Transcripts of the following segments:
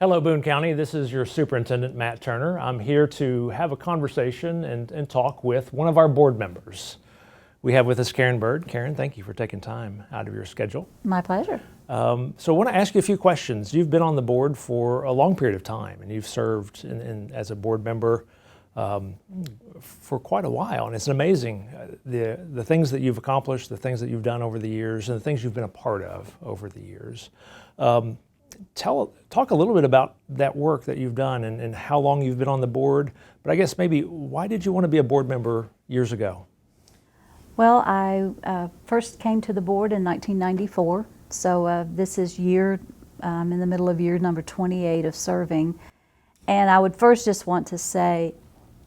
Hello, Boone County. This is your Superintendent, Matt Turner. I'm here to have a conversation and talk with one of our board members. We have with us Karen Byrd. Karen, thank you for taking time out of your schedule. My pleasure. So I want to ask you a few questions. You've been on the board for a long period of time, and you've served as a board member for quite a while, and it's amazing the things that you've accomplished, the things that you've done over the years, and the things you've been a part of over the years. Talk a little bit about that work that you've done and how long you've been on the board, but I guess maybe why did you want to be a board member years ago? Well, I first came to the board in 1994, so this is in the middle of year number 28 of serving, and I would first just want to say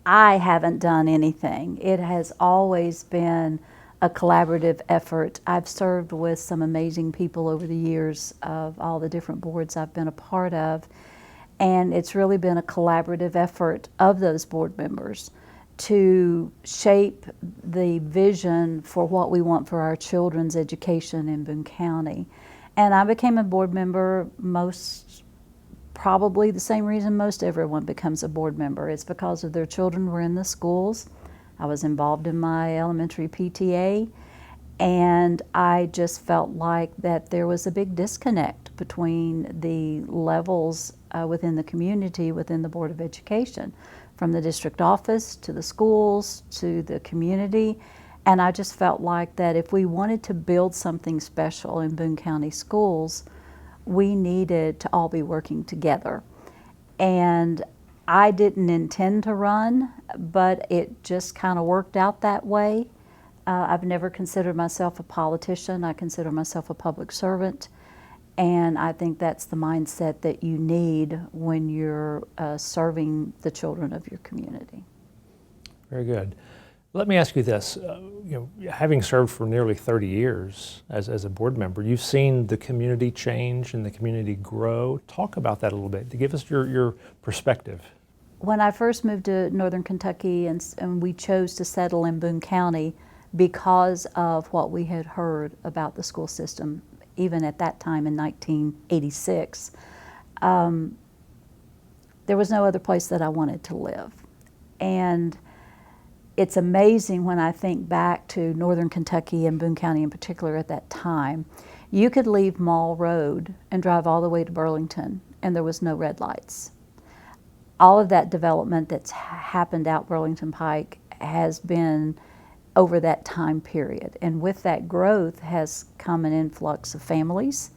I haven't done anything. It has always been a collaborative effort. I've served with some amazing people over the years of all the different boards I've been a part of, and it's really been a collaborative effort of those board members to shape the vision for what we want for our children's education in Boone County. And I became a board member probably the same reason most everyone becomes a board member. It's because of their children were in the schools. I was involved in my elementary PTA, and I just felt like that there was a big disconnect between the levels within the community, within the Board of Education, from the district office to the schools to the community. And I just felt like that if we wanted to build something special in Boone County schools, we needed to all be working together. And I didn't intend to run, but it just kind of worked out that way. I've never considered myself a politician. I consider myself a public servant, and I think that's the mindset that you need when you're serving the children of your community. Very good. Let me ask you this. Having served for nearly 30 years as a board member, you've seen the community change and the community grow. Talk about that a little bit to give us your perspective. When I first moved to Northern Kentucky and we chose to settle in Boone County because of what we had heard about the school system, even at that time in 1986, there was no other place that I wanted to live. And it's amazing when I think back to Northern Kentucky and Boone County in particular at that time. You could leave Mall Road and drive all the way to Burlington, and there was no red lights. All of that development that's happened out Burlington Pike has been over that time period. And with that growth has come an influx of families.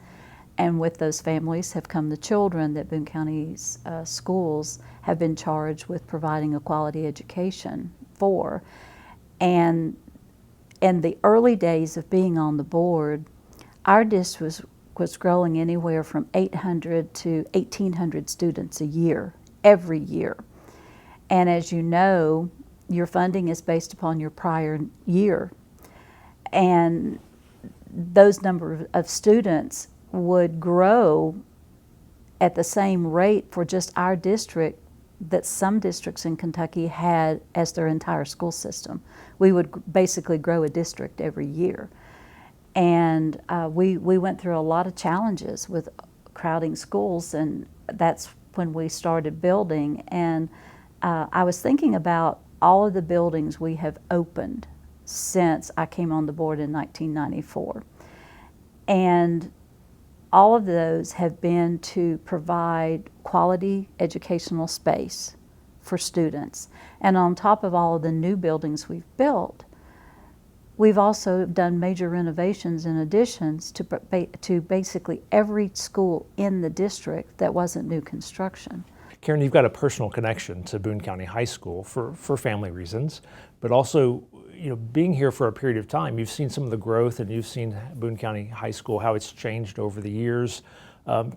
And with those families have come the children that Boone County's schools have been charged with providing a quality education for. And in the early days of being on the board, our district was growing anywhere from 800 to 1,800 students a year, every year. And as you know, your funding is based upon your prior year. And those number of students would grow at the same rate for just our district that some districts in Kentucky had as their entire school system. We would basically grow a district every year. And we went through a lot of challenges with crowding schools, and that's when we started building. And I was thinking about all of the buildings we have opened since I came on the board in 1994. And all of those have been to provide quality educational space for students. And on top of all of the new buildings we've built, we've also done major renovations and additions to basically every school in the district that wasn't new construction. Karen, you've got a personal connection to Boone County High School for family reasons, but also, being here for a period of time, you've seen some of the growth and you've seen Boone County High School, how it's changed over the years.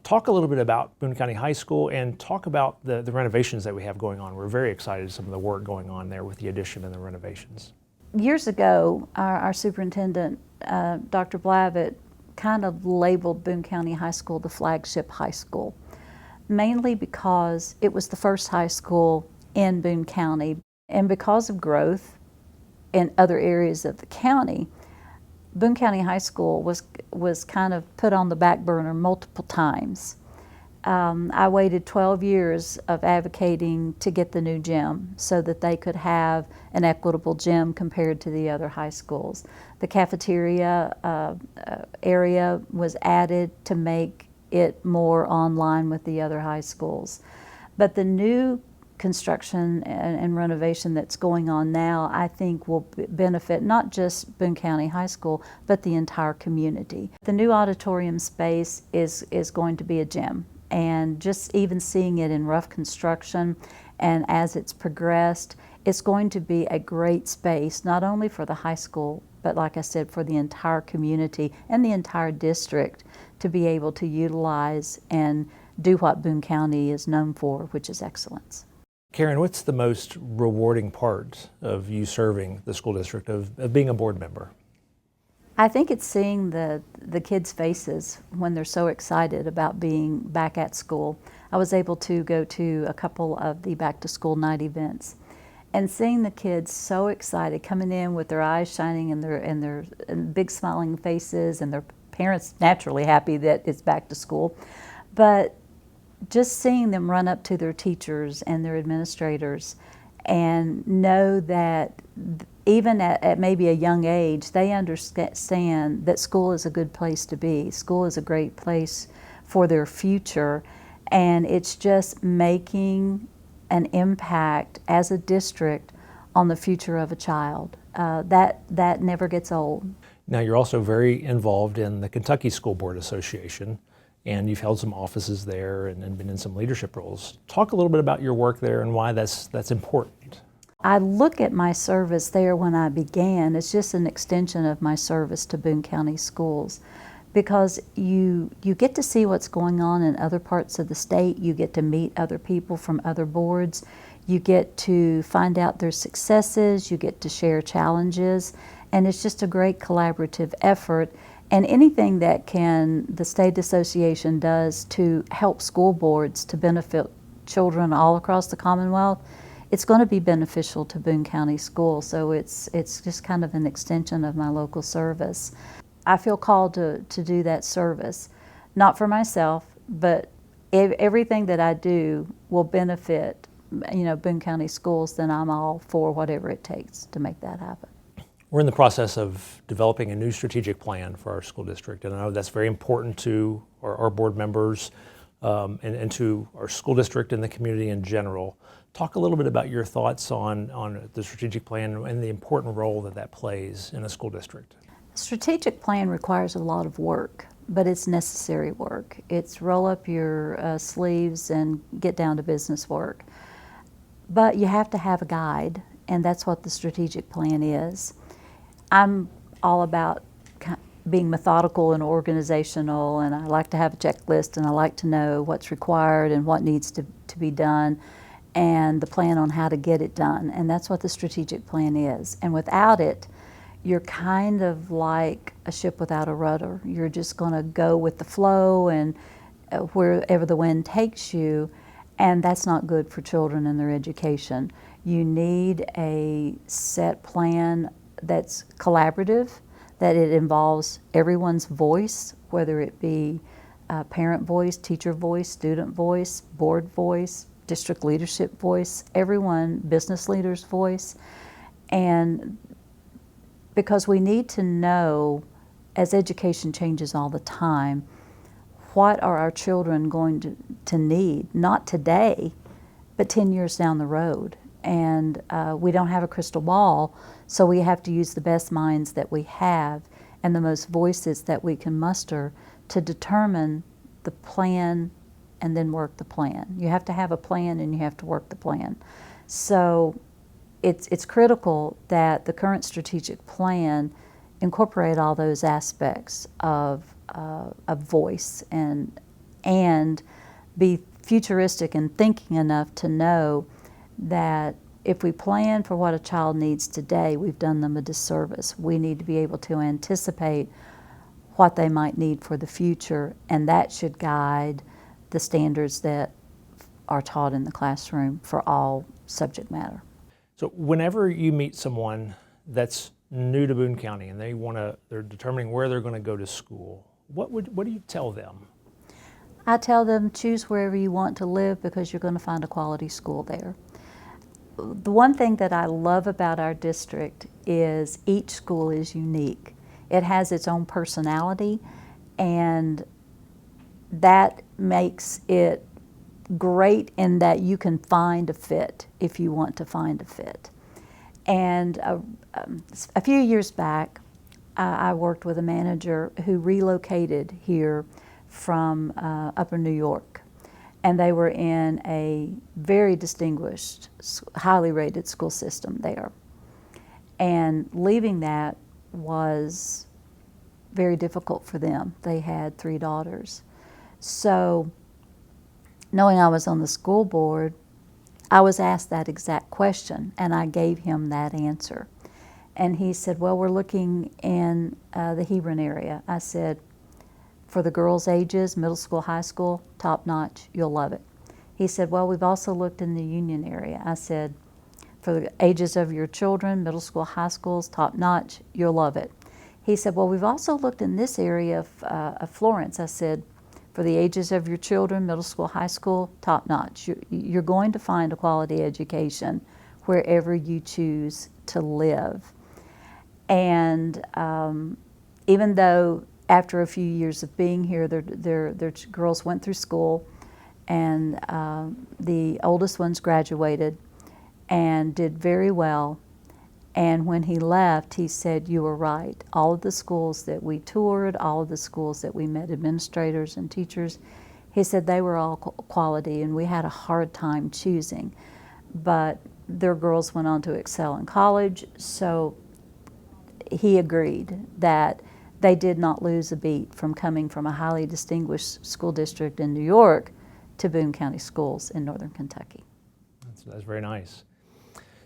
Talk a little bit about Boone County High School and talk about the renovations that we have going on. We're very excited some of the work going on there with the addition and the renovations. Years ago, our superintendent, Dr. Blavitt, kind of labeled Boone County High School the flagship high school, mainly because it was the first high school in Boone County. And because of growth in other areas of the county, Boone County High School was kind of put on the back burner multiple times. I waited 12 years of advocating to get the new gym so that they could have an equitable gym compared to the other high schools. The cafeteria area was added to make it more online with the other high schools. But the new construction and renovation that's going on now, I think will benefit not just Boone County High School, but the entire community. The new auditorium space is going to be a gym. And just even seeing it in rough construction and as it's progressed, it's going to be a great space, not only for the high school, but like I said, for the entire community and the entire district to be able to utilize and do what Boone County is known for, which is excellence. Karen, what's the most rewarding part of you serving the school district, of being a board member? I think it's seeing the kids' faces when they're so excited about being back at school. I was able to go to a couple of the back to school night events and seeing the kids so excited coming in with their eyes shining and their big smiling faces, and their parents naturally happy that it's back to school. But just seeing them run up to their teachers and their administrators and know that even at maybe a young age, they understand that school is a good place to be. School is a great place for their future, and it's just making an impact as a district on the future of a child. That never gets old. Now, you're also very involved in the Kentucky School Board Association, and you've held some offices there and been in some leadership roles. Talk a little bit about your work there and why that's important. I look at my service there when I began as just an extension of my service to Boone County Schools, because you get to see what's going on in other parts of the state. You get to meet other people from other boards. You get to find out their successes. You get to share challenges, and it's just a great collaborative effort. And anything that the state association does to help school boards to benefit children all across the Commonwealth, it's going to be beneficial to Boone County Schools. So it's just kind of an extension of my local service. I feel called to do that service, not for myself, but everything that I do will benefit, Boone County Schools. Then I'm all for whatever it takes to make that happen. We're in the process of developing a new strategic plan for our school district, and I know that's very important to our board members and to our school district and the community in general. Talk a little bit about your thoughts on the strategic plan and the important role that plays in a school district. Strategic plan requires a lot of work, but it's necessary work. It's roll up your sleeves and get down to business work. But you have to have a guide, and that's what the strategic plan is. I'm all about being methodical and organizational, and I like to have a checklist, and I like to know what's required and what needs to be done, and the plan on how to get it done. And that's what the strategic plan is. And without it, you're kind of like a ship without a rudder. You're just going to go with the flow and wherever the wind takes you, and that's not good for children and their education. You need a set plan that's collaborative, that it involves everyone's voice, whether it be parent voice, teacher voice, student voice, board voice, district leadership voice, everyone, business leaders' voice. And because we need to know, as education changes all the time, what are our children going to need, not today, but 10 years down the road. And we don't have a crystal ball, so we have to use the best minds that we have and the most voices that we can muster to determine the plan and then work the plan. You have to have a plan and you have to work the plan. So it's critical that the current strategic plan incorporate all those aspects of voice and be futuristic and thinking enough to know that if we plan for what a child needs today, we've done them a disservice. We need to be able to anticipate what they might need for the future, and that should guide the standards that are taught in the classroom for all subject matter. So whenever you meet someone that's new to Boone County and they're determining where they're going to go to school, what do you tell them? I tell them, choose wherever you want to live because you're going to find a quality school there. The one thing that I love about our district is each school is unique. It has its own personality, and that makes it great in that you can find a fit if you want to find a fit. And a few years back, I worked with a manager who relocated here from Upper New York, and they were in a very distinguished, highly rated school system there. And leaving that was very difficult for them. They had 3 daughters. So, knowing I was on the school board, I was asked that exact question, and I gave him that answer. And he said, well, we're looking in the Hebron area. I said, for the girls' ages, middle school, high school, top notch, you'll love it. He said, well, we've also looked in the Union area. I said, for the ages of your children, middle school, high schools, top notch, you'll love it. He said, well, we've also looked in this area of Florence. I said, for the ages of your children, middle school, high school, top notch. You're going to find a quality education wherever you choose to live. And even though after a few years of being here, their girls went through school, and the oldest ones graduated and did very well. And when he left, he said, you were right. All of the schools that we toured, all of the schools that we met administrators and teachers, he said they were all quality, and we had a hard time choosing. But their girls went on to excel in college, so he agreed that they did not lose a beat from coming from a highly distinguished school district in New York to Boone County Schools in Northern Kentucky. That's very nice.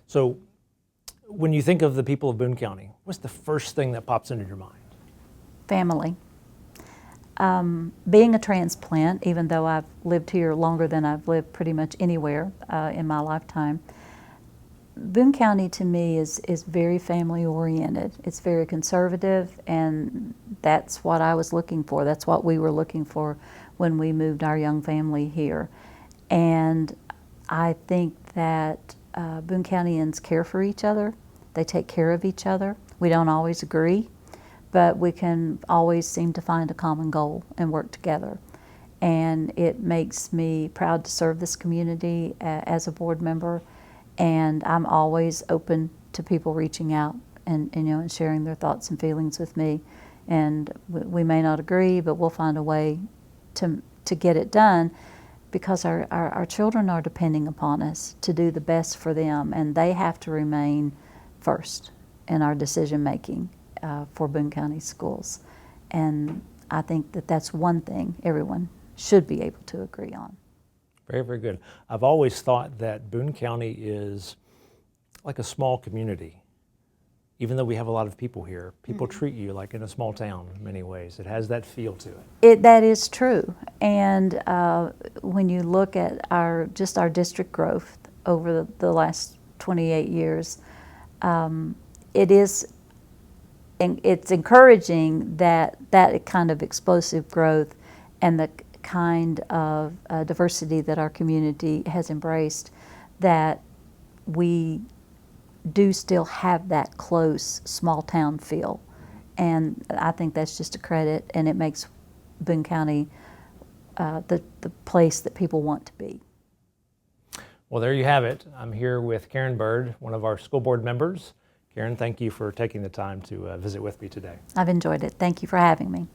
So, when you think of the people of Boone County, what's the first thing that pops into your mind? Family. Being a transplant, even though I've lived here longer than I've lived pretty much anywhere in my lifetime, Boone County to me is very family oriented. It's very conservative, and that's what I was looking for. That's what we were looking for when we moved our young family here. And I think that Boone Countyans care for each other. They take care of each other. We don't always agree, but we can always seem to find a common goal and work together. And it makes me proud to serve this community as a board member. And I'm always open to people reaching out and sharing their thoughts and feelings with me. And we may not agree, but we'll find a way to get it done, because our children are depending upon us to do the best for them, and they have to remain first in our decision making for Boone County schools. And I think that that's one thing everyone should be able to agree on. Very, very good. I've always thought that Boone County is like a small community. Even though we have a lot of people here, people treat you like in a small town in many ways. It has that feel to it. That is true. And when you look at our district growth over the last 28 years, it's encouraging that kind of explosive growth and the kind of diversity that our community has embraced, that we do still have that close small town feel. And I think that's just a credit, and it makes Boone County the place that people want to be. Well, there you have it. I'm here with Karen Byrd, one of our school board members. Karen, thank you for taking the time to visit with me today. I've enjoyed it. Thank you for having me.